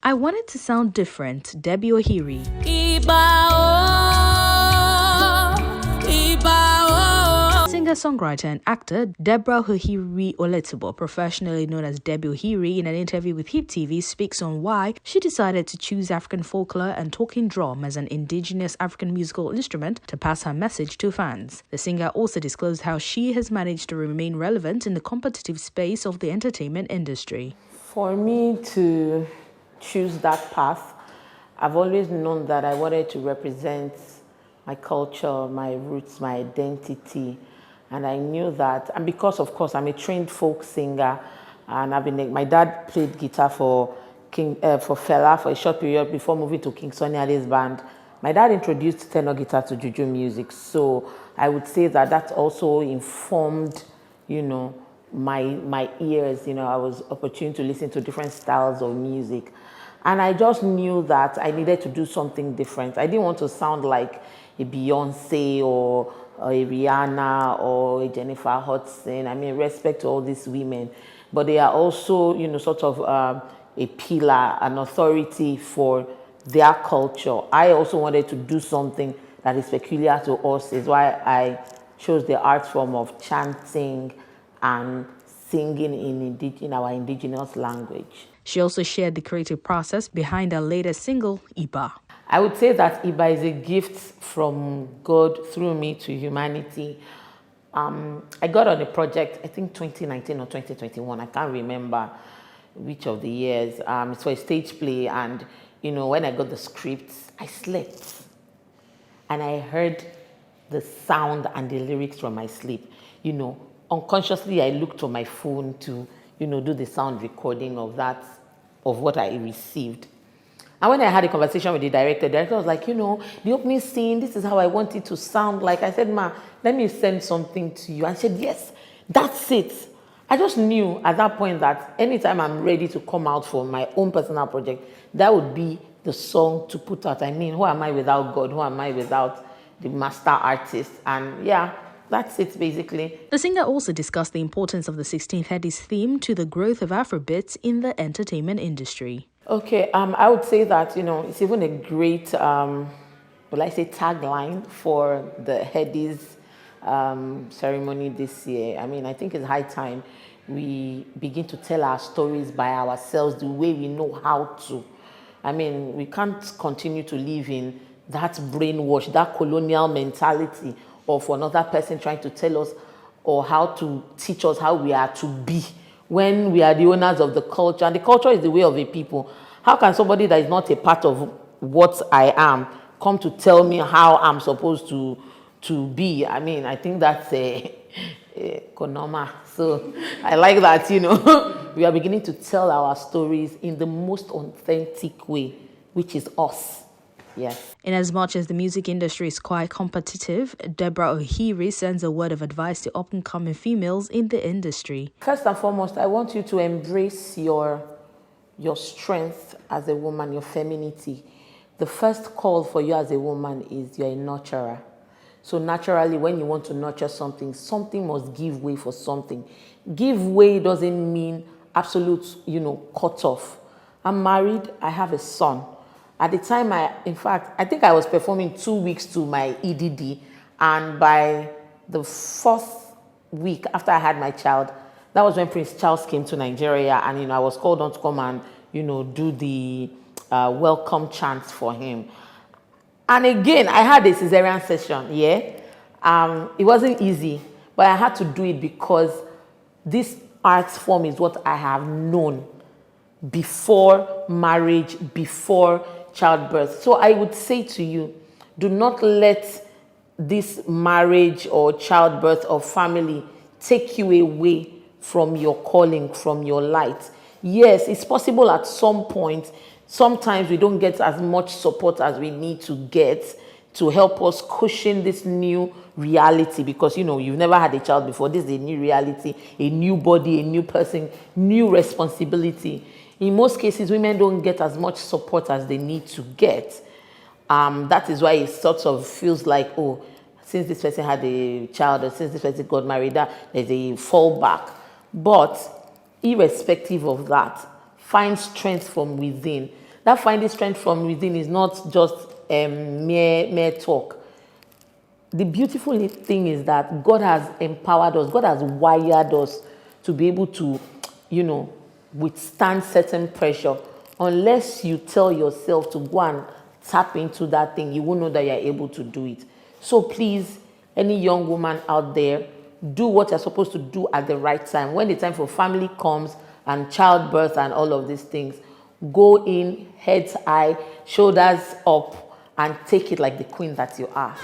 I wanted to sound different, Debbie Ohiri. Singer-songwriter and actor Deborah Ohiri Oletibo, professionally known as Debbie Ohiri, in an interview with HIPTV, speaks on why she decided to choose African folklore and talking drum as an indigenous African musical instrument to pass her message to fans. The singer also disclosed how she has managed to remain relevant in the competitive space of the entertainment industry. For me to choose that path, I've always known that I wanted to represent my culture, my roots, my identity. And I knew that, and because of course I'm a trained folk singer, and my dad played guitar for Fela for a short period before moving to King Sunny Ade's band. My dad introduced tenor guitar to juju music, so I would say that that also informed, my ears. I was opportune to listen to different styles of music, and I just knew that I needed to do something different. I didn't want to sound like a Beyonce or a Rihanna or a Jennifer Hudson. I mean, respect to all these women, but they are also, sort of a pillar, an authority for their culture. I also wanted to do something that is peculiar to us, is why I chose the art form of chanting and singing in our indigenous language. She also shared the creative process behind her latest single, Iba. I would say that Iba is a gift from God through me to humanity. I got on a project, I think 2019 or 2021, I can't remember which of the years. It's for a stage play, and when I got the script, I slept. And I heard the sound and the lyrics from my sleep. Unconsciously I looked on my phone to, do the sound recording of what I received. And when I had a conversation with the director was like, the opening scene, this is how I want it to sound like. I said, Ma, let me send something to you. And she said, yes, that's it. I just knew at that point that anytime I'm ready to come out for my own personal project, that would be the song to put out. I mean, who am I without God? Who am I without the master artist? And yeah, that's it, basically. The singer also discussed the importance of the 1630s theme to the growth of Afrobeats in the entertainment industry. Okay, I would say that, it's even a great, tagline for the Headies ceremony this year. I mean, I think it's high time we begin to tell our stories by ourselves the way we know how to. I mean, we can't continue to live in that brainwash, that colonial mentality of another person trying to tell us or how to teach us how we are to be, when we are the owners of the culture, and the culture is the way of a people. How can somebody that is not a part of what I am come to tell me how I'm supposed to be? I mean, I think that's a konoma. So I like that, we are beginning to tell our stories in the most authentic way, which is us. Yes. In as much as the music industry is quite competitive, Deborah Ohiri sends a word of advice to up-and-coming females in the industry. First and foremost, I want you to embrace your strength as a woman, your femininity. The first call for you as a woman is you're a nurturer. So naturally, when you want to nurture something, something must give way for something. Give way doesn't mean absolute, cut off. I'm married, I have a son. At the time, I think I was performing 2 weeks to my EDD, and by the 4th week after I had my child, that was when Prince Charles came to Nigeria, and I was called on to come and do the welcome chants for him. And again, I had a cesarean session. It wasn't easy, but I had to do it because this art form is what I have known before marriage, before childbirth. So I would say to you, do not let this marriage or childbirth or family take you away from your calling, from your light. Yes, it's possible at some point. Sometimes we don't get as much support as we need to get to help us cushion this new reality, because you've never had a child before. This is a new reality, a new body, a new person, new responsibility. In most cases, women don't get as much support as they need to get. That is why it sort of feels like, oh, since this person had a child or since this person got married, there's a fallback. But irrespective of that, find strength from within. That finding strength from within is not just mere talk. The beautiful thing is that God has empowered us, God has wired us to be able to, withstand certain pressure. Unless you tell yourself to go and tap into that thing, you won't know that you're able to do it. So please, any young woman out there, do what you're supposed to do at the right time. When the time for family comes and childbirth and all of these things, go in, heads high, shoulders up, and take it like the queen that you are.